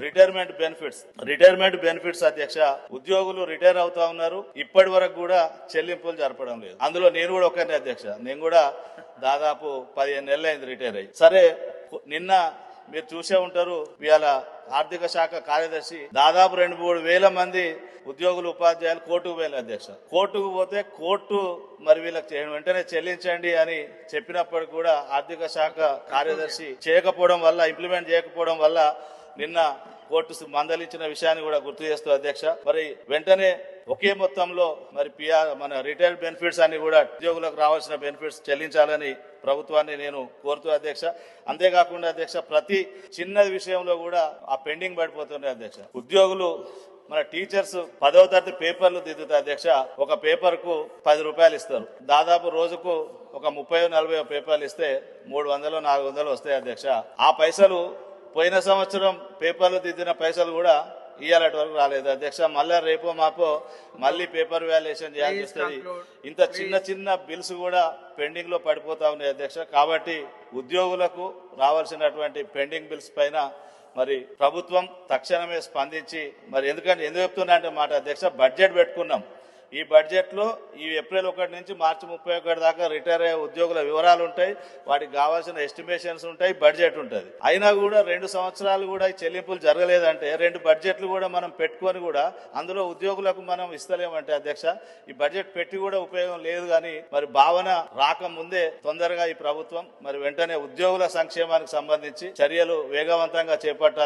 Retirement benefits అధ్యక్ష, ఉద్యోగులు retire అవుతా ఉన్నారు, ఇప్పటి వరకు కూడా చెల్లింపులు జరపడం లేదు. అందులో నేను కూడా ఒకరిని అధ్యక్ష, నేను కూడా దాదాపు 15 నెలలు అయింది రిటైర్ అయ్యి. సరే, నిన్న మీరు చూసే ఉంటారు, ఇవాళ ఆర్థిక శాఖ కార్యదర్శి దాదాపు 2-3 వేల మంది ఉద్యోగులు ఉపాధ్యాయులు కోర్టుకు పోయిన అధ్యక్ష. కోర్టుకు పోతే కోర్టు మరి వీళ్ళకి వెంటనే చెల్లించండి అని చెప్పినప్పటికీ కూడా ఆర్థిక శాఖ కార్యదర్శి చేయకపోవడం వల్ల, ఇంప్లిమెంట్ చేయకపోవడం వల్ల నిన్న కోర్టు మందలించిన విషయాన్ని కూడా గుర్తు చేస్తూ అధ్యక్ష, మరి వెంటనే ఒకే మొత్తంలో మరి మన రిటైర్డ్ బెనిఫిట్స్ అన్ని కూడా ఉద్యోగులకు రావాల్సిన బెనిఫిట్స్ చెల్లించాలని ప్రభుత్వాన్ని నేను కోరుతూ అధ్యక్ష. అంతేకాకుండా అధ్యక్ష, ప్రతి చిన్న విషయంలో కూడా ఆ పెండింగ్ పడిపోతున్నాయి అధ్యక్ష. ఉద్యోగులు మన టీచర్స్ 10వ తరగతి పేపర్లు దిద్దుతారు అధ్యక్ష, ఒక పేపర్ కు 10 రూపాయలు ఇస్తారు. దాదాపు రోజుకు ఒక 30-40 పేపర్లు ఇస్తే 300-400 వస్తాయి అధ్యక్ష. ఆ పైసలు పోయిన సంవత్సరం పేపర్లు దిద్దిన పైసలు కూడా ఇయ్యాలటి వరకు రాలేదు అధ్యక్ష. మళ్ళీ రేపో మాపో మళ్ళీ పేపర్ వాల్యుయేషన్ చేయాల్సి వస్తుంది. ఇంత చిన్న బిల్స్ కూడా పెండింగ్ లో పడిపోతా ఉన్నాయి అధ్యక్ష. కాబట్టి ఉద్యోగులకు రావాల్సినటువంటి పెండింగ్ బిల్స్ పైన మరి ప్రభుత్వం తక్షణమే స్పందించి, మరి ఎందుకు చెప్తున్నా అంటే మాట అధ్యక్ష, బడ్జెట్ పెట్టుకున్నాం. ఈ బడ్జెట్ లో ఈ ఏప్రిల్ 1 నుంచి మార్చి 31 దాకా రిటైర్ అయ్యే ఉద్యోగుల వివరాలు ఉంటాయి, వాటికి కావాల్సిన ఎస్టిమేషన్స్ ఉంటాయి, బడ్జెట్ ఉంటుంది. అయినా కూడా 2 సంవత్సరాలు కూడా ఈ చెల్లింపులు జరగలేదంటే 2 బడ్జెట్లు కూడా మనం పెట్టుకొని కూడా అందులో ఉద్యోగులకు మనం ఇస్తలేమంటే అధ్యక్ష, ఈ బడ్జెట్ పెట్టి కూడా ఉపయోగం లేదు. కానీ మరి భావన రాకముందే తొందరగా ఈ ప్రభుత్వం మరి వెంటనే ఉద్యోగుల సంక్షేమానికి సంబంధించి చర్యలు వేగవంతంగా చేపట్టాలి.